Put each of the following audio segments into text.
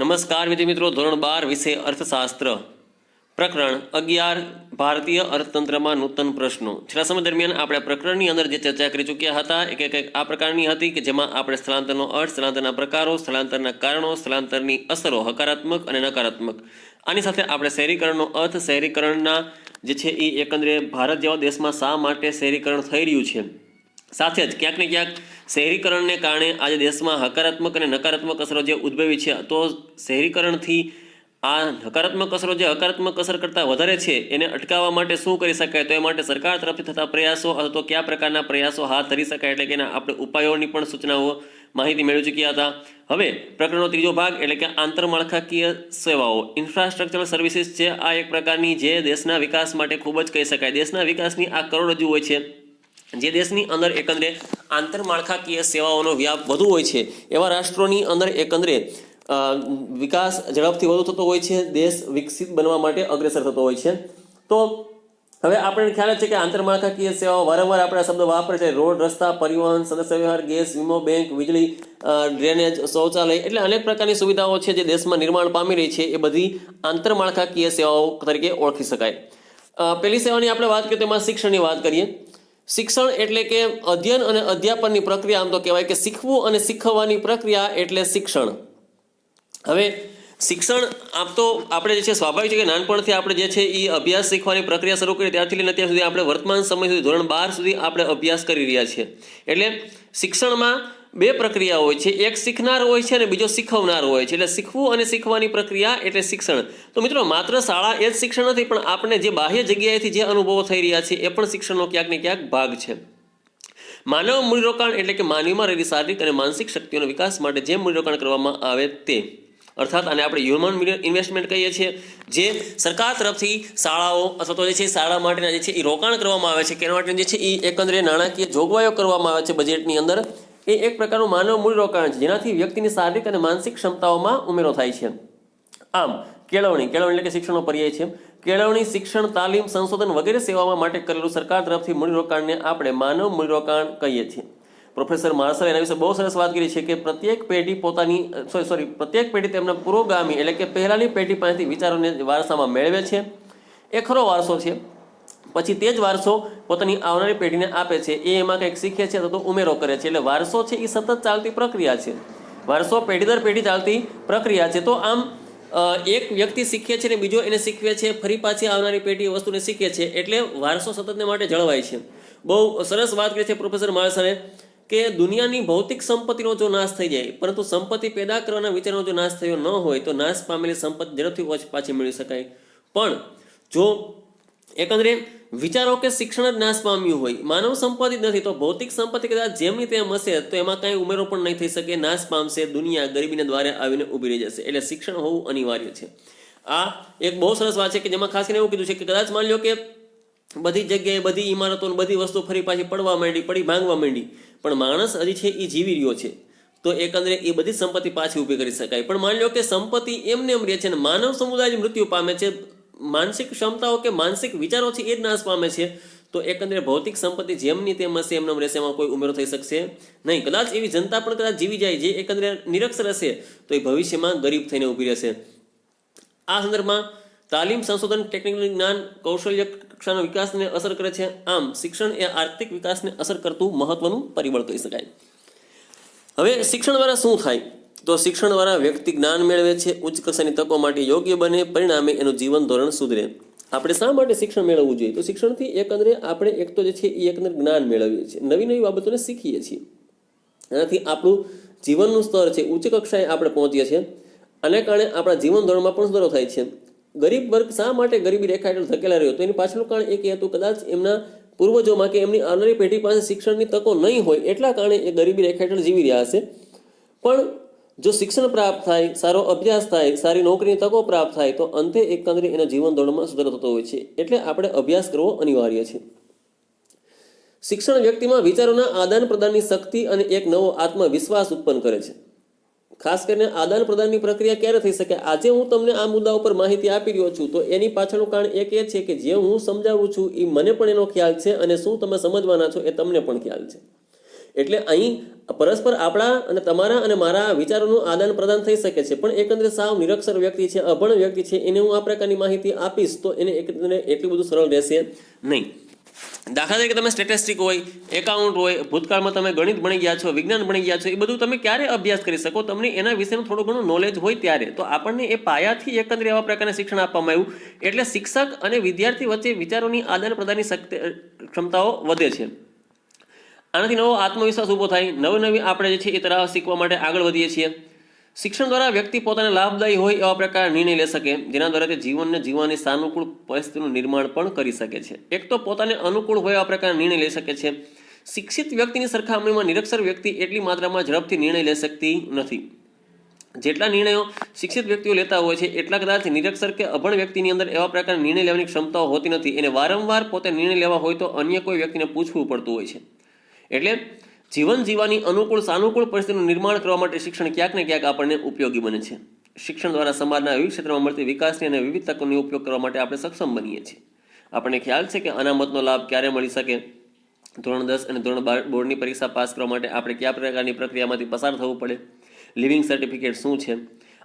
નમસ્કાર મિત્રો, ધોરણ 12 વિષય અર્થશાસ્ત્ર પ્રકરણ 11 ભારતીય અર્થતંત્રમાં નૂતન પ્રશ્નો. છેલ્લા સમય દરમિયાન આપણે પ્રકરણની અંદર જે ચર્ચા કરી ચૂક્યા હતા એક આ પ્રકારની હતી કે જેમાં આપણે સ્થળાંતરનો અર્થ, સ્થળાંતરના પ્રકારો, સ્થળાંતરના કારણો, સ્થળાંતરની અસરો હકારાત્મક અને નકારાત્મક. આની સાથે આપણે શહેરીકરણનો અર્થ, શહેરીકરણના જે છે એ એકંદરે ભારત જેવા દેશમાં શા માટે શહેરીકરણ થઈ રહ્યું છે, સાથે જ ક્યાંક ને ક્યાંક શહેરીકરણને કારણે આજે દેશમાં હકારાત્મક અને નકારાત્મક અસરો જે ઉદ્ભવી છે, તો શહેરીકરણથી આ નકારાત્મક અસરો જે હકારાત્મક અસર કરતાં વધારે છે એને અટકાવવા માટે શું કરી શકાય, તો એ માટે સરકાર તરફથી થતા પ્રયાસો અથવા તો કયા પ્રકારના પ્રયાસો હાથ ધરી શકાય, એટલે કે એના આપણે ઉપાયોની પણ સૂચનાઓ માહિતી મેળવી ચૂક્યા હતા. હવે પ્રકરણનો ત્રીજો ભાગ એટલે કે આંતરમાળખાકીય સેવાઓ, ઇન્ફ્રાસ્ટ્રક્ચરલ સર્વિસીસ છે. આ એક પ્રકારની જે દેશના વિકાસ માટે ખૂબ જ કહી શકાય, દેશના વિકાસની આ કરોડરજ્જુ હોય છે. જે દેશની અંદર એકંદરે આંતરમાળખાકીય સેવાઓનો વ્યાપ વધુ હોય છે એવા રાષ્ટ્રોની અંદર એકંદરે વિકાસ ઝડપથી વધુ થતો હોય છે, દેશ વિકસિત બનવા માટે અગ્રેસર થતો હોય છે. તો હવે આપણને ખ્યાલ છે કે આંતરમાળખાકીય સેવાઓ વારંવાર આપણે શબ્દ વાપરે છે. રોડ, રસ્તા, પરિવહન, સદસ્ય વ્યવહાર, ગેસ, વીમો, બેંક, વીજળી, ડ્રેનેજ, શૌચાલય, એટલે અનેક પ્રકારની સુવિધાઓ છે જે દેશમાં નિર્માણ પામી રહી છે. એ બધી આંતરમાળખાકીય સેવાઓ તરીકે ઓળખી શકાય. પહેલી સેવાની આપણે વાત કરીએ તો એમાં શિક્ષણની વાત કરીએ. શિક્ષણ એટલે કે અધ્યયન અને અધ્યાપનની પ્રક્રિયા, આમ તો કહેવાય કે શીખવું અને શીખવવાની પ્રક્રિયા એટલે શિક્ષણ. હવે શિક્ષણ આમ તો આપણે જે છે સ્વાભાવિક છે કે નાનપણથી આપણે જે છે એ અભ્યાસ શીખવાની પ્રક્રિયા શરૂ કરી ત્યારથી લઈને અત્યાર સુધી આપણે વર્તમાન સમય સુધી ધોરણ 12 સુધી આપણે અભ્યાસ કરી રહ્યા છીએ. એટલે શિક્ષણમાં બે પ્રક્રિયા હોય છે, એક શીખનાર હોય છે અને બીજો શીખવનાર હોય છે. એટલે શીખવું અને શીખવાની પ્રક્રિયા એટલે શિક્ષણ. તો મિત્રો, માત્ર શાળા એ જ શિક્ષણ નથી, પણ આપણે જે બાહ્ય જગ્યાએથી જે અનુભવો થઈ રહ્યા છે એ પણ શિક્ષણનો ક્યાંક ને ક્યાંક ભાગ છે. માનવ મૂડીરોકાણ એટલે કે માનવીમાં રહેલી શારીરિક અને માનસિક શક્તિઓના વિકાસ માટે જે મૂડીરોકાણ કરવામાં આવે તે, અર્થાત આને આપણે હ્યુમન ઇન્વેસ્ટમેન્ટ કહીએ છીએ. જે સરકાર તરફથી શાળાઓ અથવા તો જે છે શાળા માટેના જે છે એ રોકાણ કરવામાં આવે છે, કે એના માટે જે છે એ એકંદરે નાણાકીય જોગવાઈઓ કરવામાં આવે છે બજેટની અંદર. એ એક પ્રકારનું માનવ મૂડીરોકાણ છે જેનાથી વ્યક્તિની શારીરિક અને માનસિક ક્ષમતાઓમાં ઉમેરો થાય છે. આમ કેળવણી એટલે કે શિક્ષણનો પર્યાય છે. કેળવણી, શિક્ષણ, તાલીમ, સંશોધન વગેરે સેવાઓ માટે કરેલું સરકાર તરફથી મૂડીરોકાણને આપણે માનવ મૂડીરોકાણ કહીએ છીએ. પ્રોફેસર માર્શલે એના વિશે બહુ સરસ વાત કરી છે કે પ્રત્યેક પેઢી તેમના પુરોગામી એટલે કે પહેલાની પેઢી પાસેથી વિચારોને વારસામાં મેળવે છે. એ ખરો વારસો છે. પછી તે જ વારસો પોતાની આવનારી પેઢીને આપે છે. એ એમાં કંઈક શીખે છે તો ઉમેરો કરે છે. એટલે વારસો છે એ સતત ચાલતી પ્રક્રિયા છે. વારસો પેઢી દર પેઢી ચાલતી પ્રક્રિયા છે. તો આમ એક વ્યક્તિ શીખે છે ને બીજો એને શીખવે છે, ફરી પાછી આવનારી પેઢી વસ્તુને શીખે છે. એટલે વારસો સતતને માટે જળવાય છે. બહુ સરસ વાત કરી છે પ્રોફેસર માર્શલે કે દુનિયાની ભૌતિક સંપત્તિનો જો નાશ થઈ જાય, પરંતુ સંપત્તિ પેદા કરવાના વિચારનો જો નાશ થયો ન હોય તો નાશ પામેલી સંપત્તિ ઝડપથી પાછી મેળવી શકાય. પણ જો એકંદરે વિચારો કે શિક્ષણ જ નાશ પામ્યું હોય, માનવ સંપત્તિ જ નથી, તો ભૌતિક સંપત્તિ કદાચ જેમની તેમ હશે તો એમાં કાંઈ ઉમેરો પણ નહીં થઈ શકે, નાશ પામશે, દુનિયા ગરીબીના દ્વારે આવીને ઊભી રહી જશે. એટલે શિક્ષણ હોવું અનિવાર્ય છે. આ એક બહુ સરસ વાત છે કે જેમાં ખાસ કરીને એવું કીધું છે કે કદાચ માની લો કે બધી જગ્યાએ બધી ઇમારતો બધી વસ્તુ ફરી પાછી પડી ભાંગવા માંડી, પણ માણસ હજી છે એ જીવી રહ્યો છે, તો એકંદરે એ બધી સંપત્તિ પાછી ઊભી કરી શકાય. પણ માની લો કે સંપત્તિ એમને એમ રહે છે અને માનવ સમુદાય મૃત્યુ પામે છે, માનસિક ક્ષમતાઓ કે માનસિક વિચારો છે એ જ નાશ પામે છે, તો એકંદરે ભૌતિક સંપત્તિ જેમની તેમ હશે એમને રહેશે, એમાં કોઈ ઉમેરો થઈ શકશે નહીં. કદાચ એવી જનતા પણ કદાચ જીવી જાય જે એકંદરે નિરક્ષર હશે તો એ ભવિષ્યમાં ગરીબ થઈને ઊભી રહેશે. આ સંદર્ભમાં તાલીમ, સંશોધન, ટેકનિકલ જ્ઞાન, કૌશલ્ય કક્ષાના વિકાસને અસર કરે છે. આમ શિક્ષણ એ આર્થિક વિકાસને અસર કરતું મહત્વનું પરિબળ કહી શકાય. હવે શિક્ષણ દ્વારા શું થાય, તો શિક્ષણ દ્વારા વ્યક્તિ જ્ઞાન મેળવે છે, ઉચ્ચ કક્ષાની તકો માટે યોગ્ય બને, પરિણામે એનું જીવન ધોરણ સુધરે. આપણે શા માટે શિક્ષણ મેળવવું જોઈએ, તો શિક્ષણથી એકંદરે આપણે એક તો જે છે એ એકંદર જ્ઞાન મેળવીએ છીએ, નવી નવી બાબતોને શીખીએ છીએ. એનાથી આપણું જીવનનું સ્તર છે ઉચ્ચ કક્ષાએ આપણે પહોંચીએ છીએ, અને કારણે આપણા જીવન ધોરણમાં પણ સુધારો થાય છે. ગરીબ વર્ગ શા માટે ગરીબી રેખા હેઠળ ધકેલા રહ્યો, તો એની પાછળનું કારણ એક હતું કદાચ એમના પૂર્વજોમાં કે એમની આવનારી પેઢી પાસે શિક્ષણની તકો નહીં હોય, એટલા કારણે એ ગરીબી રેખા હેઠળ જીવી રહ્યા હશે. પણ જો શિક્ષણ પ્રાપ્ત થાય, સારો અભ્યાસ થાય, સારી નોકરીની તકો પ્રાપ્ત થાય, તો અંતે એકંદરે એના જીવન ધોરણમાં સુધારો થતો હોય છે. એટલે આપણે અભ્યાસ કરવો અનિવાર્ય છે. શિક્ષણ વ્યક્તિમાં વિચારોના આદાન પ્રદાનની શક્તિ અને એક નવો આત્મવિશ્વાસ ઉત્પન્ન કરે છે. ખાસ કરીને આદાન પ્રદાનની પ્રક્રિયા ક્યારે થઈ શકે, આજે હું તમને આ મુદ્દા ઉપર માહિતી આપી રહ્યો છું, તો એની પાછળનું કારણ એક એ છે કે જે હું સમજાવું છું એ મને પણ એનો ખ્યાલ છે, અને શું તમે સમજવાના છો એ તમને પણ ખ્યાલ છે. એટલે અહીં પરસ્પર આપણા અને તમારા અને મારા વિચારોનું આદાન પ્રદાન થઈ શકે છે, પણ એકંદરે સાવ નિરક્ષર વ્યક્તિ છે, અભણ વ્યક્તિ છે, એને હું આ પ્રકારની માહિતી આપીશ તો એને એકંદરે એટલું બધું સરળ રહેશે નહીં. દાખલા તરીકે તમે સ્ટેટિસ્ટિક હોય, એકાઉન્ટ હોય, ભૂતકાળમાં તમે ગણિત ભણી ગયા છો, વિજ્ઞાન ભણી ગયા છો, એ બધું તમે ક્યારે અભ્યાસ કરી શકો? તમને એના વિશેનું થોડું ઘણું નોલેજ હોય ત્યારે. તો આપણને એ પાયાથી એકંદરે એવા પ્રકારના શિક્ષણ આપવામાં આવ્યું, એટલે શિક્ષક અને વિદ્યાર્થી વચ્ચે વિચારોની આદાન પ્રદાનની ક્ષમતાઓ વધે છે. આનાથી નવો આત્મવિશ્વાસ ઊભો થાય, નવી આપણે જે છે એ તરફ શીખવા માટે આગળ વધીએ છીએ. શિક્ષણ દ્વારા વ્યક્તિ પોતાને લાભદાયી હોય એવા પ્રકારના નિર્ણય લઈ શકે, જેના દ્વારા તે જીવનને જીવવાની સાનુકૂળ પરિસ્થિતિનું નિર્માણ પણ કરી શકે છે. એક તો પોતાને અનુકૂળ હોય એવા પ્રકારના નિર્ણય લઈ શકે છે. શિક્ષિત વ્યક્તિની સરખામણીમાં નિરક્ષર વ્યક્તિ એટલી માત્રામાં ઝડપથી નિર્ણય લઈ શકતી નથી. જેટલા નિર્ણયો શિક્ષિત વ્યક્તિઓ લેતા હોય છે એટલા કદાચ નિરક્ષર કે અભણ વ્યક્તિની અંદર એવા પ્રકારના નિર્ણય લેવાની ક્ષમતાઓ હોતી નથી. એને વારંવાર પોતે નિર્ણય લેવા હોય તો અન્ય કોઈ વ્યક્તિને પૂછવું પડતું હોય છે. એટલે જીવન જીવવાની અનુકૂળ સાનુકૂળ પરિસ્થિતિનું નિર્માણ કરવા માટે શિક્ષણ ક્યાંક ને ક્યાંક આપણને ઉપયોગી બને છે. શિક્ષણ દ્વારા સમાજના વિવિધ ક્ષેત્રમાં મળતી વિકાસની અને વિવિધ તકોનો ઉપયોગ કરવા માટે આપણે સક્ષમ બનીએ છીએ. આપણને ખ્યાલ છે કે અનામતનો લાભ ક્યારે મળી શકે? ધોરણ 10 અને ધોરણ 12 બોર્ડની પરીક્ષા પાસ કરવા માટે આપણે કયા પ્રકારની પ્રક્રિયામાંથી પસાર થવું પડે? લિવિંગ સર્ટિફિકેટ શું છે?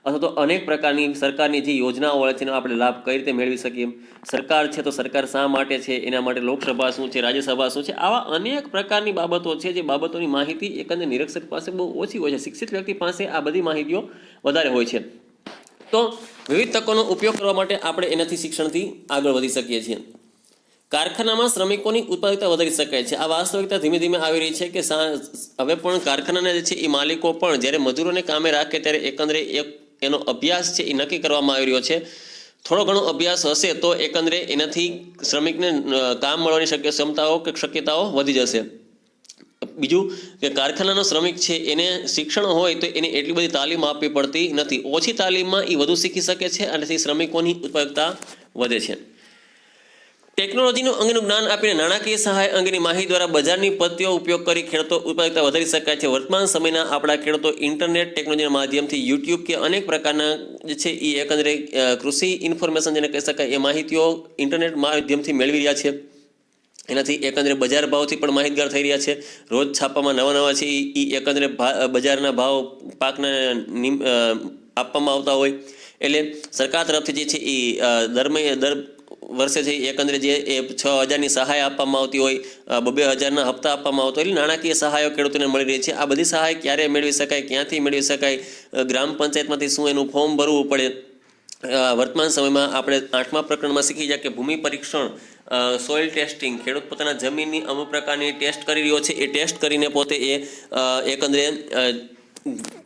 અથવા તો અનેક પ્રકારની સરકારની જે યોજનાઓ હોય છે એનો આપણે લાભ કઈ રીતે મેળવી શકીએ? સરકાર છે તો સરકાર શા માટે છે? એના માટે લોકસભા શું છે, રાજ્યસભા શું છે? આવા અનેક પ્રકારની બાબતો છે, જે બાબતોની માહિતી એકંદર નિરક્ષર પાસે બહુ ઓછી હોય છે. શિક્ષિત વ્યક્તિ પાસે આ બધી માહિતીઓ વધારે હોય છે. તો વિવિધ તકોનો ઉપયોગ કરવા માટે આપણે એનાથી શિક્ષણથી આગળ વધી શકીએ છીએ. કારખાનામાં શ્રમિકોની ઉત્પાદકતા વધારી શકાય છે. આ વાસ્તવિકતા ધીમે ધીમે આવી રહી છે કે હવે પણ કારખાનાના જે છે એ માલિકો પણ જ્યારે મજૂરોને કામે રાખે ત્યારે એકંદરે એનો અભ્યાસ છે એ નક્કી કરવામાં આવી રહ્યો છે. થોડો ઘણો અભ્યાસ હશે તો એકંદરે એનાથી શ્રમિકને કામ મળવાની ક્ષમતાઓ કે શક્યતાઓ વધી જશે. બીજું કે કારખાનાનો શ્રમિક છે એને શિક્ષણ હોય તો એને એટલી બધી તાલીમ આપવી પડતી નથી. ઓછી તાલીમમાં એ વધુ શીખી શકે છે અને શ્રમિકોની ઉત્પાદકતા વધે છે. ટેકનોલોજીનું અંગેનું જ્ઞાન આપીને નાણાકીય સહાય અંગેની માહિતી દ્વારા બજારની પદ્ધતિઓ ઉપયોગ કરી ખેડૂતો ઉત્પાદકતા વધારી શકાય છે. વર્તમાન સમયના આપણા ખેડૂતો ઇન્ટરનેટ ટેકનોલોજીના માધ્યમથી યુટ્યુબ કે અનેક પ્રકારના જે છે એ એકંદરે કૃષિ ઇન્ફોર્મેશન જેને કહી શકાય એ માહિતીઓ ઇન્ટરનેટ માધ્યમથી મેળવી રહ્યા છે. એનાથી એકંદરે બજાર ભાવથી પણ માહિતગાર થઈ રહ્યા છે. રોજ છાપામાં નવા છે એ એકંદરે બજારના ભાવ પાકને આપવામાં આવતા હોય. એટલે સરકાર તરફથી જે છે એ દર વર્ષે છે એકંદરે જે 6,000ની સહાય આપવામાં આવતી હોય, 2,000ના હપ્તા આપવામાં આવતા હોય, એટલે નાણાકીય સહાયો ખેડૂતોને મળી રહી છે. આ બધી સહાય ક્યારે મેળવી શકાય, ક્યાંથી મેળવી શકાય, ગ્રામ પંચાયતમાંથી શું એનું ફોર્મ ભરવું પડે? વર્તમાન સમયમાં આપણે 8મા પ્રકરણમાં શીખી જાય કે ભૂમિ પરીક્ષણ, સોઇલ ટેસ્ટિંગ, ખેડૂત પોતાના જમીનની અમુક પ્રકારની ટેસ્ટ કરી રહ્યો છે. એ ટેસ્ટ કરીને પોતે એ એકંદરે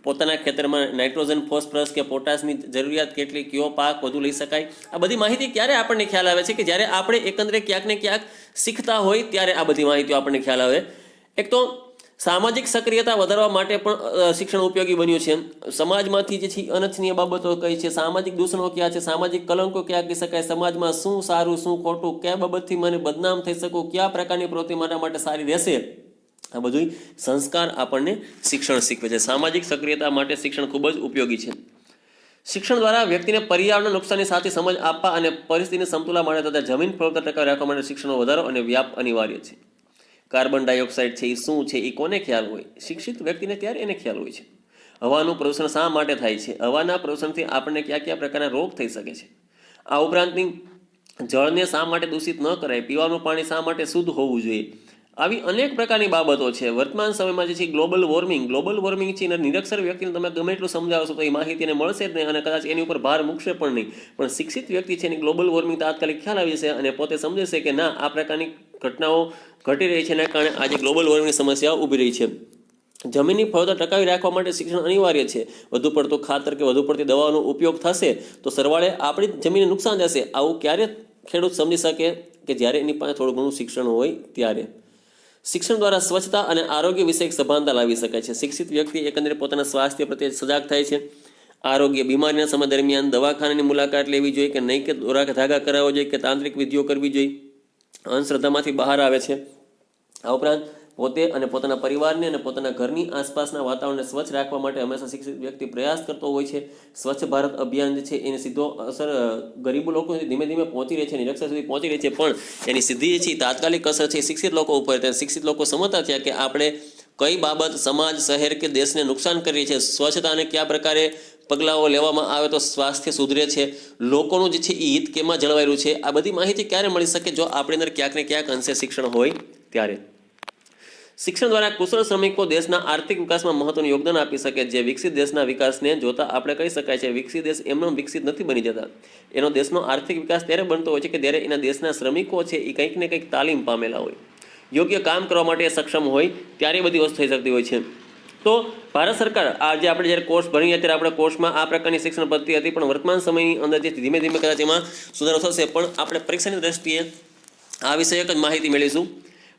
પોતાના ખેતરમાં નાઇટ્રોજન, ફોસ્ફરસ કે પોટાશની જરૂરિયાત કેટલી, કયો પાક વધુ લઈ શકાય, આ બધી માહિતી ક્યારે આપણને ખ્યાલ આવે છે કે જ્યારે આપણે એકંદરે ક્યાંક ને ક્યાંક શીખતા હોય ત્યારે આ બધી માહિતીઓ આપણને ખ્યાલ આવે. એક તો સામાજિક સક્રિયતા વધારવા માટે પણ શિક્ષણ ઉપયોગી બન્યું છે. સમાજમાંથી જે છે અનિચ્છનીય બાબતો કઈ છે, સામાજિક દૂષણો ક્યાં છે, સામાજિક કલંકો ક્યાં કહી શકાય, સમાજમાં શું સારું શું ખોટું, કયા બાબતથી મને બદનામ થઈ શકું, કયા પ્રકારની પ્રવૃત્તિ મારા માટે સારી રહેશે, આ બધું સંસ્કાર આપણને શિક્ષણ શીખવે છે. સામાજિક સક્રિયતા માટે શિક્ષણ ખૂબ જ ઉપયોગી છે. શિક્ષણ દ્વારા વ્યક્તિને પર્યાવરણના નુકસાનની સાથે સમજ આપવા અને પરિસ્થિતિને સમતુલા માટે તથા જમીન ફળદ્રુપતા ટકાવી રાખવા માટે શિક્ષણનો વધારો અને વ્યાપ અનિવાર્ય છે. કાર્બન ડાયોક્સાઇડ છે એ શું છે એ કોને ખ્યાલ હોય? શિક્ષિત વ્યક્તિને ત્યારે એને ખ્યાલ હોય છે. હવાનું પ્રદૂષણ શા માટે થાય છે? હવાના પ્રદૂષણથી આપણને કયા કયા પ્રકારના રોગ થઈ શકે છે? આ ઉપરાંતની જળને શા માટે દૂષિત ન કરાય, પીવાનું પાણી શા માટે શુદ્ધ હોવું જોઈએ, આવી અનેક પ્રકારની બાબતો છે. વર્તમાન સમયમાં જે છે ગ્લોબલ વોર્મિંગ છે, નિરક્ષર વ્યક્તિને તમે ગમે એટલું સમજાવશો તો એ માહિતી એને મળશે જ નહીં અને કદાચ એની ઉપર ભાર મૂકશે પણ નહીં. પણ શિક્ષિત વ્યક્તિ છે એની ગ્લોબલ વોર્મિંગ તાત્કાલિક ખ્યાલ આવી જશે અને પોતે સમજે છે કે ના, આ પ્રકારની ઘટનાઓ ઘટી રહી છે, એના કારણે આજે ગ્લોબલ વોર્મિંગની સમસ્યાઓ ઊભી રહી છે. જમીનની ફળદ્રુપતા ટકાવી રાખવા માટે શિક્ષણ અનિવાર્ય છે. વધુ પડતું ખાતર કે વધુ પડતી દવાનો ઉપયોગ થશે તો સરવાળે આપણી જમીનને નુકસાન જશે. આવું ક્યારે ખેડૂત સમજી શકે કે જ્યારે એની પાસે થોડું ઘણું શિક્ષણ હોય ત્યારે. શિક્ષણ દ્વારા સ્વચ્છતા અને આરોગ્ય વિષયક સભાનતા લાવી શકાય છે. શિક્ષિત વ્યક્તિ એકંદરે પોતાના સ્વાસ્થ્ય પ્રત્યે સજાગ થાય છે. આરોગ્ય, બીમારીના સમય દરમિયાન દવાખાનાની મુલાકાત લેવી જોઈએ કે નહીં, કે દોરા ધાગા કરાવવો જોઈએ કે તાંત્રિક વિધિઓ કરવી જોઈએ, અંધશ્રદ્ધામાંથી બહાર આવે છે. આ ઉપરાંત પોતે અને પોતાના પરિવારને અને પોતાના ઘરની આસપાસના વાતાવરણને સ્વચ્છ રાખવા માટે હંમેશા શિક્ષિત વ્યક્તિ પ્રયાસ કરતો હોય છે. સ્વચ્છ ભારત અભિયાન જે છે એને સીધો અસર ગરીબ લોકો સુધી ધીમે ધીમે પહોંચી રહી છે, નિરક્ષર સુધી પહોંચી રહી છે, પણ એની સીધી જે છે તાત્કાલિક અસર છે શિક્ષિત લોકો ઉપર. શિક્ષિત લોકો સમજતા થયા કે આપણે કઈ બાબત સમાજ, શહેર કે દેશને નુકસાન કરી છે, સ્વચ્છતાને કયા પ્રકારે પગલાઓ લેવામાં આવે તો સ્વાસ્થ્ય સુધરે છે, લોકોનું જે છે એ હિત કેમાં જળવાયેલું છે, આ બધી માહિતી ક્યારે મળી શકે? જો આપણી અંદર ક્યાંક ને ક્યાંક અંશે શિક્ષણ હોય ત્યારે. શિક્ષણ દ્વારા કુશળ શ્રમિકો દેશના આર્થિક વિકાસમાં મહત્વનું યોગદાન આપી શકે. જે વિકસિત દેશના વિકાસને જોતા આપણે કહી શકાય છે વિકસિત દેશ એમનો વિકસિત નથી બની જતા. એનો દેશનો આર્થિક વિકાસ ત્યારે બનતો હોય છે કે જ્યારે એના દેશના શ્રમિકો છે એ કંઈક ને કંઈક તાલીમ પામેલા હોય, યોગ્ય કામ કરવા માટે સક્ષમ હોય, ત્યારે બધી વસ્તુ થઈ શકતી હોય છે. તો ભારત સરકાર આ જે આપણે જ્યારે કોર્સ ભણીએ ત્યારે આપણે કોર્સમાં આ પ્રકારની શિક્ષણ પદ્ધતિ હતી, પણ વર્તમાન સમયની અંદર જે ધીમે ધીમે કદાચ એમાં સુધારો થશે. પણ આપણે પરીક્ષાની દ્રષ્ટિએ આ વિષયક જ માહિતી મેળવીશું.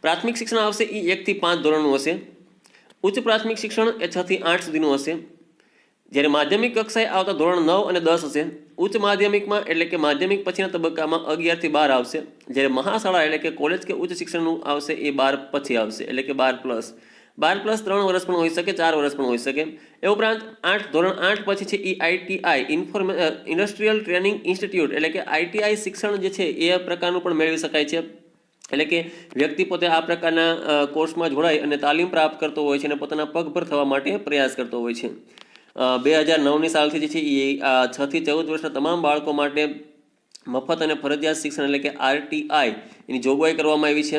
પ્રાથમિક શિક્ષણ આવશે એ 1 થી 5 ધોરણનું હશે. ઉચ્ચ પ્રાથમિક શિક્ષણ એ 6 થી 8 સુધીનું હશે. જ્યારે માધ્યમિક કક્ષાએ આવતા ધોરણ 9 અને 10 હશે. ઉચ્ચ માધ્યમિકમાં એટલે કે માધ્યમિક પછીના તબક્કામાં 11 થી 12 આવશે. જ્યારે મહાશાળા એટલે કે કોલેજ કે ઉચ્ચ શિક્ષણનું આવશે એ 12 પછી આવશે, એટલે કે 12+. 3 વર્ષ પણ હોઈ શકે, 4 વર્ષ પણ હોઈ શકે. એ ઉપરાંત ધોરણ 8 પછી છે એ ITI ઇન્ડસ્ટ્રીયલ ટ્રેનિંગ ઇન્સ્ટિટ્યૂટ એટલે કે ITI શિક્ષણ જે છે એ પ્રકારનું પણ મેળવી શકાય છે. એટલે કે વ્યક્તિ પોતે આ પ્રકારના કોર્સમાં જોડાઈ અને તાલીમ પ્રાપ્ત કરતો હોય છે અને પોતાના પગભર થવા માટે પ્રયાસ કરતો હોય છે. 2009ની સાલથી જે છે એ 6 થી 14 વર્ષના તમામ બાળકો માટે મફત અને ફરજિયાત શિક્ષણ એટલે કે RTI એની જોગવાઈ કરવામાં આવી છે.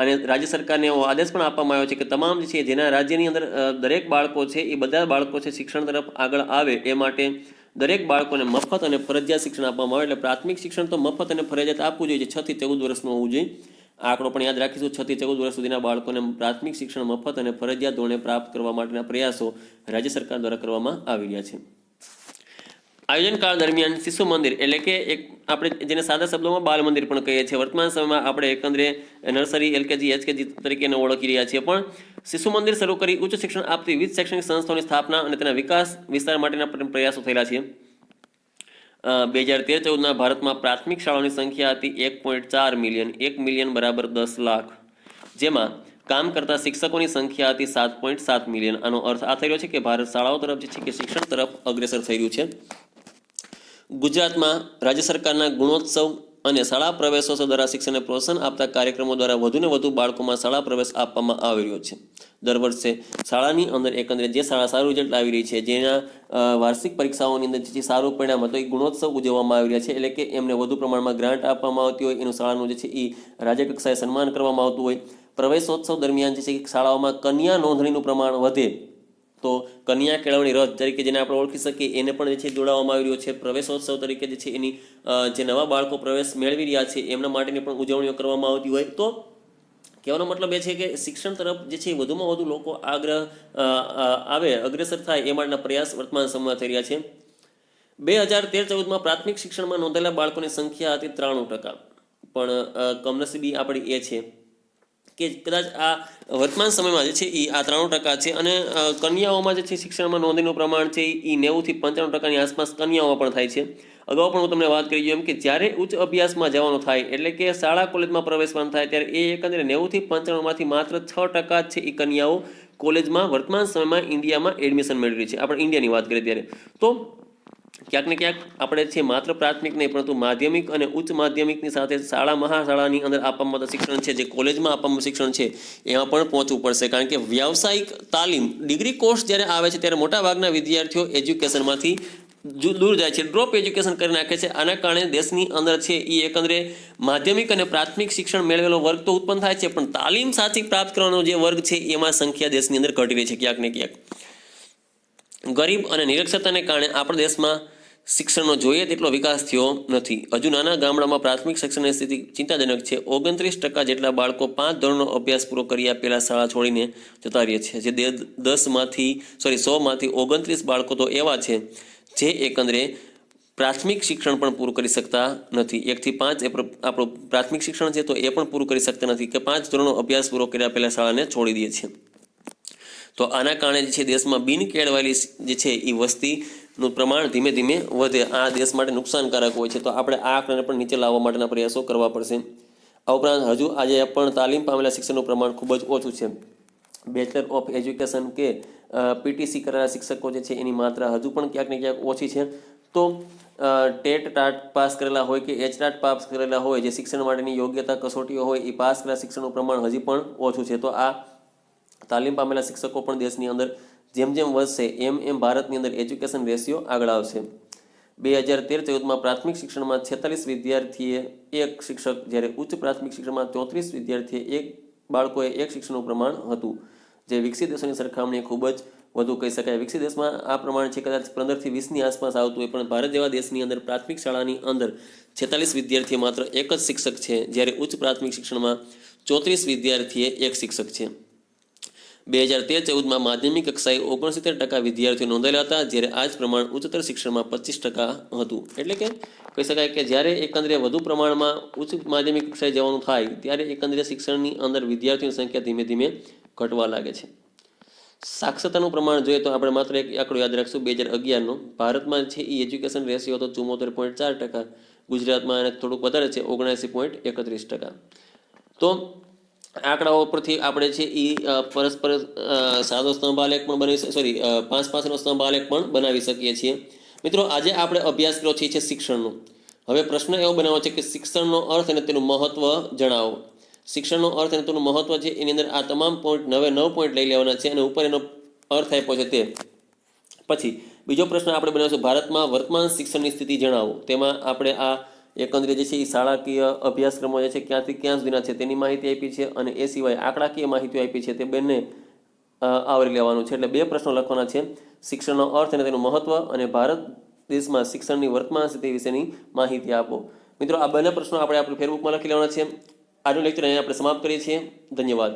અને રાજ્ય સરકારને એવો આદેશ પણ આપવામાં આવ્યો છે કે તમામ જે છે જેના રાજ્યની અંદર દરેક બાળકો છે એ બધા બાળકો છે શિક્ષણ તરફ આગળ આવે એ માટે દરેક બાળકોને મફત અને ફરજિયાત શિક્ષણ આપવામાં આવે. એટલે પ્રાથમિક શિક્ષણ તો મફત અને ફરજિયાત આપવું જોઈએ, 6 થી 14 વર્ષનું હોવું જોઈએ. આ આંકડો પણ યાદ રાખીશું. 6 થી 14 વર્ષ સુધીના બાળકોને પ્રાથમિક શિક્ષણ મફત અને ફરજિયાત ધોરણે પ્રાપ્ત કરવા માટેના પ્રયાસો રાજ્ય સરકાર દ્વારા કરવામાં આવી રહ્યા છે. આયોજન કાળ દરમિયાન શિશુ મંદિર એટલે કે એક આપણે જેને સાદા શબ્દોમાં બાલ મંદિર પણ કહીએ છીએ. વર્તમાન સમયમાં આપણે એકંદરે નર્સરી, LKG, HKG તરીકે ઓળખી રહ્યા છીએ, પણ શિશુ મંદિર શરૂ કરી ઉચ્ચ શિક્ષણ આપતી વિવિધ શૈક્ષણિક સંસ્થાઓની સ્થાપના અને તેના વિકાસ વિસ્તાર માટેના પ્રયાસો થયેલા છે. 2013-14ના ભારતમાં પ્રાથમિક શાળાઓની સંખ્યા હતી 1.4 મિલિયન. 1 મિલિયન બરાબર 10 લાખ. જેમાં કામ કરતા શિક્ષકોની સંખ્યા હતી 7.7 મિલિયન. આનો અર્થ આ થઈ રહ્યો છે કે ભારત શાળાઓ તરફ જે છે કે શિક્ષણ તરફ અગ્રેસર થઈ રહ્યું છે. ગુજરાતમાં રાજ્ય સરકારના ગુણોત્સવ અને શાળા પ્રવેશોત્સવ દ્વારા શિક્ષણને પ્રોત્સાહન આપતા કાર્યક્રમો દ્વારા વધુને વધુ બાળકોમાં શાળા પ્રવેશ આપવામાં આવી રહ્યો છે. દર વર્ષે શાળાની અંદર એકંદરે જે શાળા સારું રિઝલ્ટ લાવી રહી છે, જેના વાર્ષિક પરીક્ષાઓની અંદર જે સારું પરિણામ હતો એ ગુણોત્સવ ઉજવવામાં આવી રહ્યા છે. એટલે કે એમને વધુ પ્રમાણમાં ગ્રાન્ટ આપવામાં આવતી હોય, એનું શાળાનું જે છે એ રાજ્ય કક્ષાએ સન્માન કરવામાં આવતું હોય. પ્રવેશોત્સવ દરમિયાન જે છે શાળાઓમાં કન્યા નોંધણીનું પ્રમાણ વધે તો કન્યા કેળવણી રથ તરીકે જેને આપણે ઓળખી શકીએ એને પણ જે છે જોડાવામાં આવી રહ્યો છે. પ્રવેશોત્સવ તરીકે જે છે એની જે નવા બાળકો પ્રવેશ મેળવી રહ્યા છે એમના માટેની પણ ઉજવણીઓ કરવામાં આવતી હોય. તો કહેવાનો મતલબ એ છે કે શિક્ષણ તરફ જે છે વધુમાં વધુ લોકો અગ્રેસર થાય એ માટેના પ્રયાસ વર્તમાન સમયમાં થઈ રહ્યા છે. 2013-14માં પ્રાથમિક શિક્ષણમાં નોંધાયેલા બાળકોની સંખ્યા હતી 93%. પણ કમનસીબી આપણી એ છે કે કદાચ આ વર્તમાન સમયમાં જે છે એ આ 93% છે. અને કન્યાઓમાં જે છે શિક્ષણમાં નોંધણીનું પ્રમાણ છે એ 90 થી 95%ની આસપાસ કન્યાઓ પણ થાય છે. અગાઉ પણ હું તમને વાત કરી એમ કે જ્યારે ઉચ્ચ અભ્યાસમાં જવાનું થાય એટલે કે શાળા કોલેજમાં પ્રવેશવાનું થાય ત્યારે એ એકંદરે 90 થી 95માંથી માત્ર 6% છે એ કન્યાઓ કોલેજમાં વર્તમાન સમયમાં ઇન્ડિયામાં એડમિશન મેળવી છે. આપણે ઇન્ડિયાની વાત કરીએ ત્યારે તો ક્યાંક ને ક્યાંક આપણે છે માત્ર પ્રાથમિક નહીં પરંતુ માધ્યમિક અને ઉચ્ચ માધ્યમિકની સાથે શાળા મહાશાળાની અંદર આપવામાં આવતા શિક્ષણ છે, જે કોલેજમાં આપવામાં શિક્ષણ છે, એમાં પણ પહોંચવું પડશે. કારણ કે વ્યાવસાયિક તાલીમ ડિગ્રી કોર્સ જ્યારે આવે છે ત્યારે મોટાભાગના વિદ્યાર્થીઓ એજ્યુકેશનમાંથી દૂર જાય છે, ડ્રોપ એજ્યુકેશન કરી નાખે છે. આના કારણે દેશની અંદર છે એ એકંદરે માધ્યમિક અને પ્રાથમિક શિક્ષણ મેળવેલો વર્ગ તો ઉત્પન્ન થાય છે, પણ તાલીમ સાચી પ્રાપ્ત કરવાનો જે વર્ગ છે એમાં સંખ્યા દેશની અંદર ઘટી રહી છે ક્યાંક ને ક્યાંક. ગરીબ અને નિરક્ષરતાને કારણે આપણા દેશમાં શિક્ષણનો જોઈએ તેટલો વિકાસ થયો નથી. હજુ નાના ગામડામાં પ્રાથમિક શિક્ષણની સ્થિતિ ચિંતાજનક છે. 29% જેટલા બાળકો 5 ધોરણનો અભ્યાસ પૂરો કર્યા પહેલા શાળા છોડીને જતા રહે છે. જે 100માંથી 29 બાળકો તો એવા છે જે એકંદરે પ્રાથમિક શિક્ષણ પણ પૂરું કરી શકતા નથી. 1 થી 5 એ આપણું પ્રાથમિક શિક્ષણ છે તો એ પણ પૂરું કરી શકતા નથી કે 5 ધોરણનો અભ્યાસ પૂરો કર્યા પહેલા શાળાને છોડી દે છે. તો આના કારણે જે છે દેશમાં બિન કેળવાયેલી જે છે એ વસ્તીનું પ્રમાણ ધીમે ધીમે વધે. આ દેશ માટે નુકસાનકારક હોય છે. તો આપણે આ આંકડાને પણ નીચે લાવવા માટેના પ્રયાસો કરવા પડશે. આ ઉપરાંત હજુ આજે પણ તાલીમ પામેલા શિક્ષણનું પ્રમાણ ખૂબ જ ઓછું છે. બેચલર ઓફ એજ્યુકેશન કે PTC કરેલા શિક્ષકો જે છે એની માત્રા હજુ પણ ક્યાંક ને ક્યાંક ઓછી છે. તો ટેટ પાસ કરેલા હોય કે HTAT પાસ કરેલા હોય, જે શિક્ષણ માટેની યોગ્યતા કસોટીઓ હોય એ પાસ કરેલા શિક્ષણનું પ્રમાણ હજી પણ ઓછું છે. તો આ તાલીમ પામેલા શિક્ષકો પણ દેશની અંદર જેમ જેમ વધશે એમ એમ ભારતની અંદર એજ્યુકેશન રેશિયો આગળ આવશે. 2013-14માં પ્રાથમિક શિક્ષણમાં 46 વિદ્યાર્થીએ એક શિક્ષક, જ્યારે ઉચ્ચ પ્રાથમિક શિક્ષણમાં 34 વિદ્યાર્થીએ એક બાળકોએ એક શિક્ષણનું પ્રમાણ હતું, જે વિકસિત દેશોની સરખામણીએ ખૂબ જ વધુ કહી શકાય. વિકસિત દેશમાં આ પ્રમાણ છે કદાચ 15થી 20ની આસપાસ આવતું હોય, પણ ભારત જેવા દેશની અંદર પ્રાથમિક શાળાની અંદર 46 વિદ્યાર્થીએ માત્ર એક જ શિક્ષક છે, જ્યારે ઉચ્ચ પ્રાથમિક શિક્ષણમાં 34 વિદ્યાર્થીએ એક શિક્ષક છે. 2013-14માં માધ્યમિક કક્ષાએ 69% વિદ્યાર્થીઓ નોંધાયેલા હતા, જ્યારે આ જ પ્રમાણ ઉચ્ચતર શિક્ષણમાં 25% હતું. એટલે કે કહી શકાય કે જ્યારે એકંદરે વધુ પ્રમાણમાં ઉચ્ચ માધ્યમિક કક્ષાએ જવાનું થાય ત્યારે એકંદરે શિક્ષણની અંદર વિદ્યાર્થીઓની સંખ્યા ધીમે ધીમે ઘટવા લાગે છે. સાક્ષરતાનું પ્રમાણ જોઈએ તો આપણે માત્ર એક આંકડો યાદ રાખશું 2011નો. ભારતમાં છે એ એજ્યુકેશન રેશિયો હતો 74.4%, ગુજરાતમાં એને થોડુંક વધારે છે 79.31%. તો આંકડાઓ પરથી આપણે છે એ પરસ્પર સાદો સ્તંભ આલેખ પણ બનાવી 5-5નો સ્તંભ આલેખ પણ બનાવી શકીએ છીએ. મિત્રો, આજે આપણે અભ્યાસ કર્યો છે શિક્ષણનો. હવે પ્રશ્ન એવો બનાવો છે કે શિક્ષણનો અર્થ અને તેનું મહત્વ જણાવો. શિક્ષણનો અર્થ અને તેનું મહત્વ છે એની અંદર આ તમામ પોઈન્ટ 9 પોઈન્ટ લઈ લેવાના છે અને ઉપર એનો અર્થ આપ્યો છે તે. પછી બીજો પ્રશ્ન આપણે બનાવીશું ભારતમાં વર્તમાન શિક્ષણની સ્થિતિ જણાવો. તેમાં આપણે આ એકંદરે જે છે એ શાળાકીય અભ્યાસક્રમો જે છે ક્યાંથી ક્યાં સુધીના છે તેની માહિતી આપી છે, અને એ સિવાય આંકડાકીય માહિતીઓ આપી છે. તે બંને આવરી લેવાનું છે. એટલે 2 પ્રશ્નો લખવાના છે, શિક્ષણનો અર્થ અને તેનું મહત્વ, અને ભારત દેશમાં શિક્ષણની વર્તમાન સ્થિતિ વિશેની માહિતી આપો. મિત્રો, આ બંને પ્રશ્નો આપણે ફેસબુકમાં લખી લેવાના છે. આજનું લેક્ચર અહીંયા આપણે સમાપ્ત કરીએ છીએ. ધન્યવાદ.